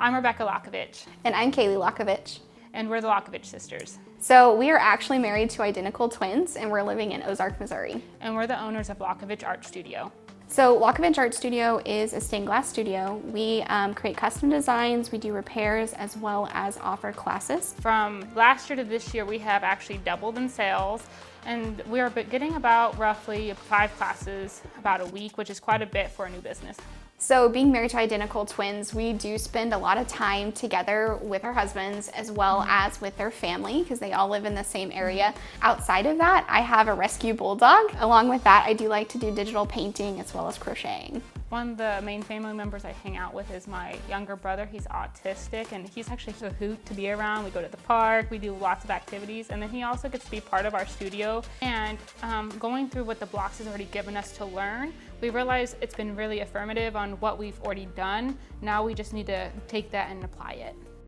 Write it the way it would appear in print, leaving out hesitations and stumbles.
I'm Rebecca Lokovich. And I'm Kaylee Lokovich. And we're the Lokovich sisters. So we are actually married to identical twins, and we're living in Ozark, Missouri. And we're the owners of Lokovich Art Studio. So Lokovich Art Studio is a stained glass studio. We create custom designs, we do repairs, as well as offer classes. From last year to this year, we have actually doubled in sales, and we are getting about roughly 5 classes about a week, which is quite a bit for a new business. So being married to identical twins, we do spend a lot of time together with our husbands as well as with their family because they all live in the same area. Outside of that, I have a rescue bulldog. Along with that, I do like to do digital painting as well as crocheting. One of the main family members I hang out with is my younger brother. He's autistic and he's actually a hoot to be around. We go to the park, we do lots of activities, and then he also gets to be part of our studio. And going through what the Blox has already given us to learn, we realized it's been really affirmative on what we've already done. Now we just need to take that and apply it.